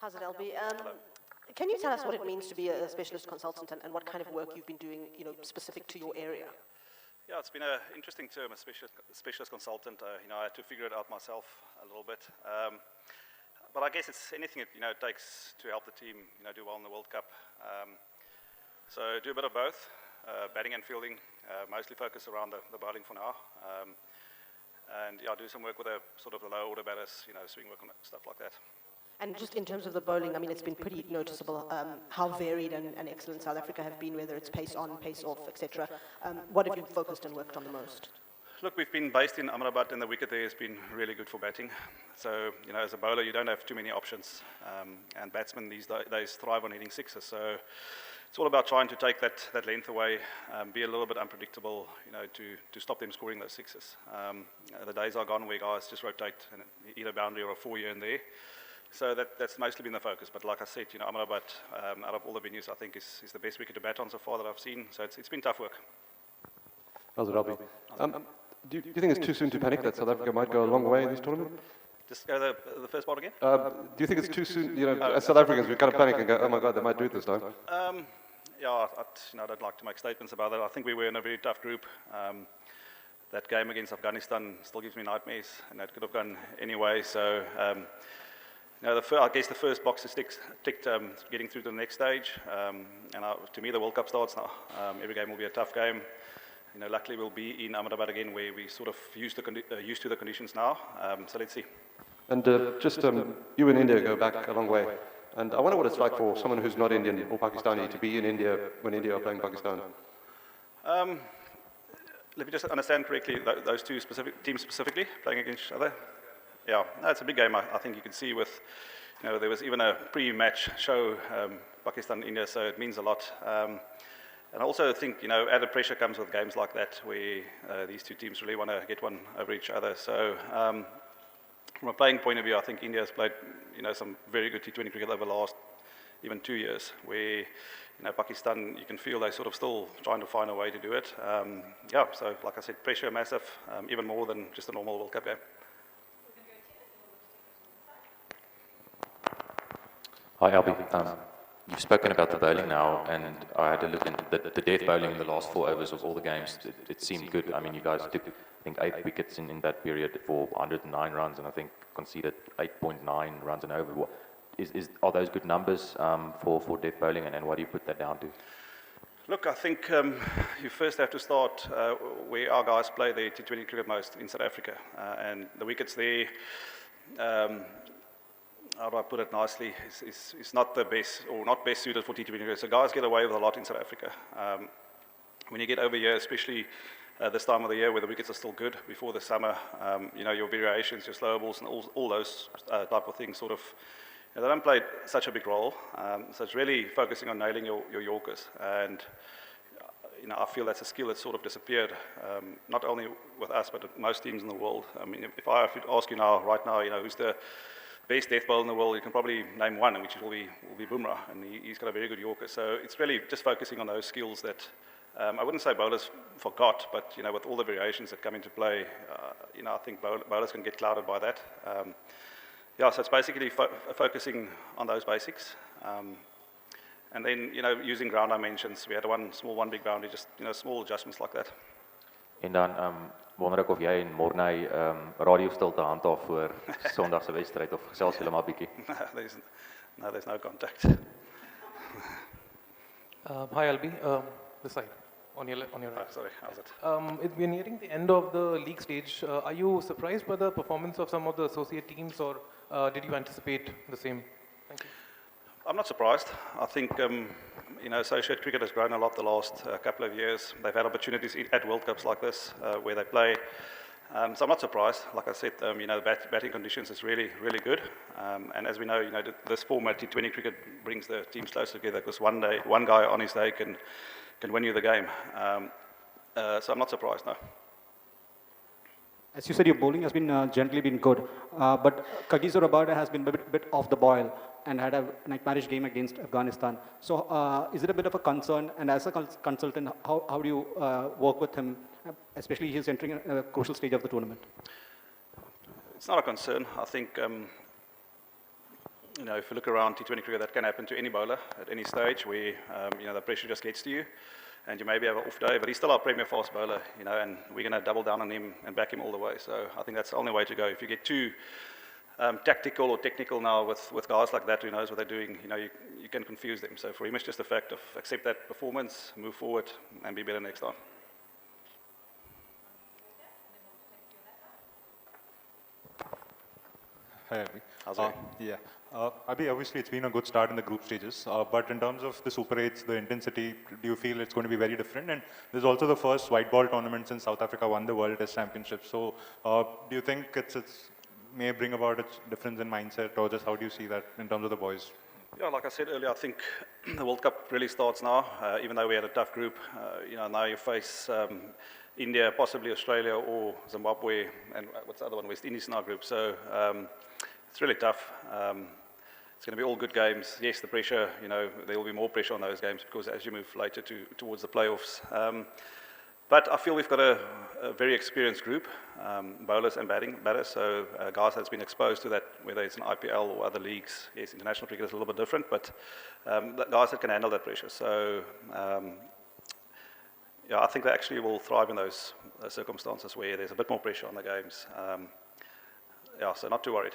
How's it, Albie? Can you tell us what it means to be a specialist consultant and what kind of work you've been doing, specific to your area? Yeah, it's been an interesting term, a specialist consultant. I had to figure it out myself a little bit. But I guess it's anything it takes to help the team, do well in the World Cup. So do a bit of both, batting and fielding, mostly focus around the bowling for now. And do some work with the sort of the low order batters, swing work and stuff like that. And just in terms of the bowling, I mean, it's been pretty noticeable how varied and excellent South Africa have been, whether it's pace on, pace off, etc. What have you focused and worked on the most? Look, we've been based in Ahmedabad, and the wicket there has been really good for batting. So, as a bowler, you don't have too many options. And batsmen these days thrive on hitting sixes. So it's all about trying to take that length away, be a little bit unpredictable, to stop them scoring those sixes. The days are gone where guys just rotate either boundary or a 4 here and there. So that's mostly been the focus. But like I said, Ahmedabad, out of all the venues, I think is the best wicket to bat on so far that I've seen. So it's been tough work. How's it, Albie? Do you think it's too soon to panic that South Africa might go a long way in this tournament? Just go the first part again? Do you think it's too soon? As South Africans, we kind of panic and go, oh my God, they might do it this time. I don't like to make statements about that. I think we were in a very tough group. That game against Afghanistan still gives me nightmares, and that could have gone anyway. So, I guess the first box is ticked, getting through to the next stage. To me, the World Cup starts now. Every game will be a tough game. Luckily we'll be in Ahmedabad again, where we sort of used to the conditions now. So let's see. And you and India go back a long way. And I wonder what it's like for someone who's not Indian or Pakistani to be in India when India are playing Pakistan. Let me just understand correctly, those two teams specifically playing against each other? Yeah, no, it's a big game. I think you can see with, there was even a pre-match show, Pakistan-India, so it means a lot. And I also think, added pressure comes with games like that, where these two teams really want to get one over each other. So from a playing point of view, I think India has played, some very good T20 cricket over the last even 2 years, where, Pakistan, you can feel they're sort of still trying to find a way to do it. So like I said, pressure massive, even more than just a normal World Cup game. Hi, Albie. You've spoken about the bowling now, and I had a look into the death bowling in the last 4 overs of all the games. It seemed good. I mean, you guys took, I think, 8 wickets in that period for 109 runs, and I think conceded 8.9 runs an over. Are those good numbers for death bowling, and what do you put that down to? Look, I think you first have to start where our guys play their T20 cricket most, in South Africa. And the wickets there, how do I put it nicely, is not the best, or not best suited for T20 cricket. So guys get away with a lot in South Africa. When you get over here, especially this time of the year where the wickets are still good, before the summer, your variations, your slow balls, and all those type of things sort of, they don't play such a big role. So it's really focusing on nailing your Yorkers. And I feel that's a skill that's sort of disappeared, not only with us, but at most teams in the world. I mean, if I have to ask you right now, who's the best death bowler in the world, you can probably name one, which will be Bumrah, and he's got a very good Yorker. So it's really just focusing on those skills that I wouldn't say bowlers forgot, but with all the variations that come into play, I think bowlers can get clouded by that. So it's basically focusing on those basics, and then using ground dimensions. We had one small, one big boundary, just small adjustments like that. En dan wonder ek of jy en Morney radio stil te handhaaf voor Sondag se wedstryd, of gesels julle maar bietjie? There's no contact. Hi Albie, this side, on your right. Sorry, how's it? We're nearing the end of the league stage. Are you surprised by the performance of some of the associate teams, or did you anticipate the same? Thank you. I'm not surprised. I think associate cricket has grown a lot the last couple of years. They've had opportunities at World Cups like this where they play. So I'm not surprised. Like I said, the batting conditions is really, really good. And as we know, this format, T20 cricket, brings the teams closer together, because one guy on his day can win you the game. So I'm not surprised, no. As you said, your bowling has been generally been good, but Kagiso Rabada has been a bit off the boil and had a nightmarish game against Afghanistan. So is it a bit of a concern? And as a consultant, how do you work with him, especially he's entering a crucial stage of the tournament? It's not a concern. I think if you look around T20 cricket, that can happen to any bowler at any stage where, the pressure just gets to you. And you maybe have an off day, but he's still our premier fast bowler, and we're going to double down on him and back him all the way. So I think that's the only way to go. If you get too tactical or technical now with guys like that who knows what they're doing, you can confuse them. So for him, it's just a fact of accept that performance, move forward, and be better next time. Hi, Albie. How's it? Yeah. Albie, obviously it's been a good start in the group stages, but in terms of the Super 8s, the intensity, do you feel it's going to be very different? And there's also the first white ball tournament since South Africa won the World Test Championship. So do you think it's may bring about a difference in mindset, or just how do you see that in terms of the boys? Yeah, like I said earlier, I think the World Cup really starts now, even though we had a tough group. Now you face India, possibly Australia or Zimbabwe, and what's the other one, West Indies in our group. So it's really tough. It's going to be all good games. Yes, the pressure, there will be more pressure on those games because as you move later towards the playoffs. But I feel we've got a very experienced group, bowlers and batters, so guys that's been exposed to that, whether it's an IPL or other leagues. Yes, international cricket is a little bit different, but guys that can handle that pressure. So, I think they actually will thrive in those circumstances where there's a bit more pressure on the games. So not too worried.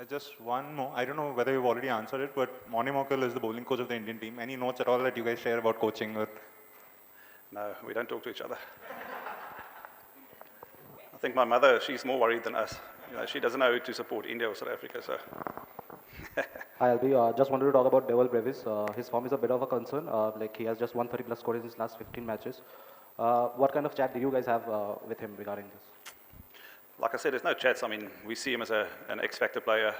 Just one more. I don't know whether you've already answered it, but Albie Morkel is the bowling coach of the Indian team. Any notes at all that you guys share about coaching? Or? No, we don't talk to each other. I think my mother, she's more worried than us. She doesn't know who to support, India or South Africa. So. Hi Albie, just wanted to talk about Devil Brevis. His form is a bit of a concern. He has just won 30 plus scores in his last 15 matches. What kind of chat do you guys have with him regarding this? Like I said, there's no chats. I mean, we see him as an X-factor player.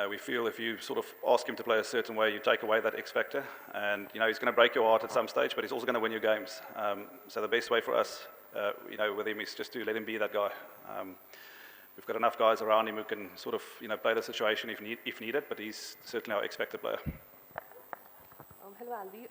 We feel if you sort of ask him to play a certain way, you take away that X-factor. And, he's going to break your heart at some stage, but he's also going to win your games. So the best way for us, with him is just to let him be that guy. We've got enough guys around him who can sort of, play the situation if needed, but he's certainly our X-factor player. Hello, Albie.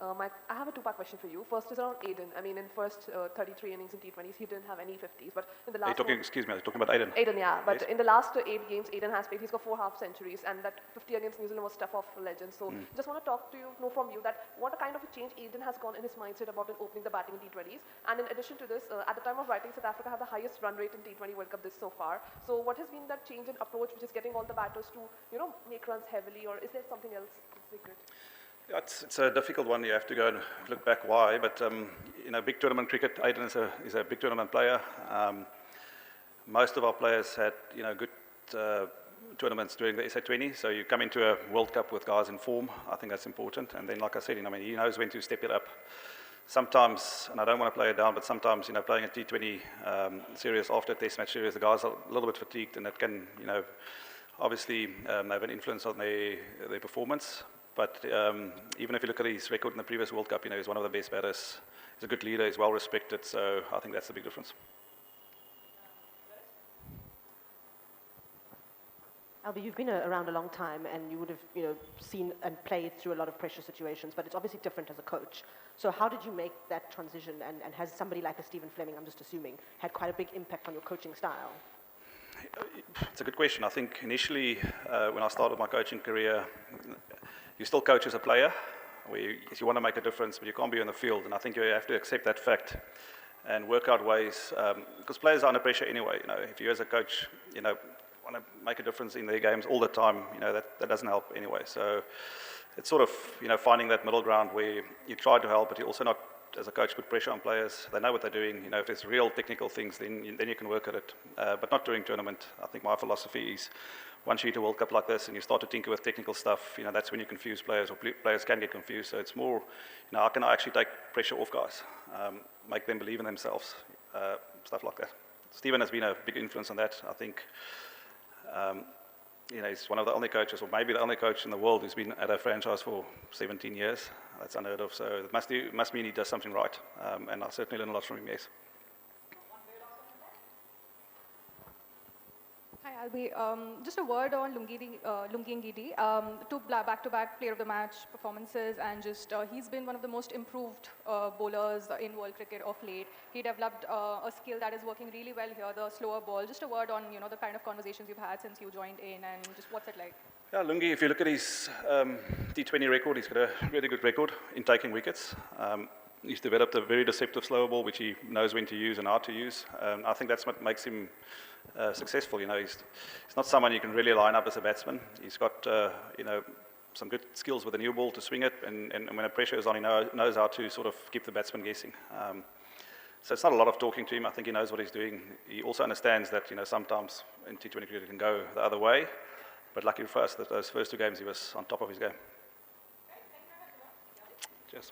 I have a two-part question for you. First is around Aiden. I mean, in first 33 innings in T20s, he didn't have any 50s, but in the last... Excuse me, are you talking about Aiden? Aiden, yeah. But Yes. in the last 8 games, Aiden has played. He's got 4 half centuries, and that 50 against New Zealand was stuff of legend. So just want to know from you that what kind of a change Aiden has gone in his mindset about opening the batting in T20s. And in addition to this, at the time of writing, South Africa have the highest run rate in T20 World Cup so far. So what has been that change in approach, which is getting all the batters to, make runs heavily, or is there something else secret? Yeah, it's a difficult one. You have to go and look back why. But, big tournament cricket, Aiden is a big tournament player. Most of our players had, good tournaments during the SA20. So you come into a World Cup with guys in form. I think that's important. And then, like I said, he knows when to step it up. Sometimes, and I don't want to play it down, but sometimes, playing a T20 series after a Test match series, the guys are a little bit fatigued, and that can, obviously have an influence on their performance. But even if you look at his record in the previous World Cup, he's one of the best batters. He's a good leader, he's well respected, so I think that's the big difference. Albie, you've been around a long time and you would have seen and played through a lot of pressure situations, but it's obviously different as a coach. So how did you make that transition, and has somebody like a Stephen Fleming, I'm just assuming, had quite a big impact on your coaching style? It's a good question. I think initially when I started my coaching career, you still coach as a player, where you want to make a difference, but you can't be in the field. And I think you have to accept that fact and work out ways, because players are under pressure anyway. If you as a coach, want to make a difference in their games all the time, that doesn't help anyway. So it's sort of, finding that middle ground where you try to help, but you also not, as a coach, put pressure on players. They know what they're doing. If there's real technical things, then you can work at it, but not during tournament. I think my philosophy is, once you hit a World Cup like this and you start to tinker with technical stuff, that's when you confuse players, or players can get confused. So it's more, how can I actually take pressure off guys, make them believe in themselves, stuff like that. Stephen has been a big influence on that. I think, he's one of the only coaches, or maybe the only coach in the world who's been at a franchise for 17 years. That's unheard of. So it must mean he does something right. And I certainly learn a lot from him, yes. Hi, Albie. Just a word on Lungi Ngidi. Two back-to-back player of the match performances, and just he's been one of the most improved bowlers in world cricket of late. He developed a skill that is working really well here, the slower ball. Just a word on the kind of conversations you've had since you joined in, and just what's it like? Yeah, Lungi, if you look at his T20 record, he's got a really good record in taking wickets. He's developed a very deceptive slower ball, which he knows when to use and how to use. I think that's what makes him successful. He's not someone you can really line up as a batsman. He's got some good skills with a new ball to swing it, and when the pressure is on, he knows how to sort of keep the batsman guessing. So it's not a lot of talking to him. I think he knows what he's doing. He also understands that sometimes in T20 cricket it can go the other way. But lucky for us that those first two games he was on top of his game. Cheers.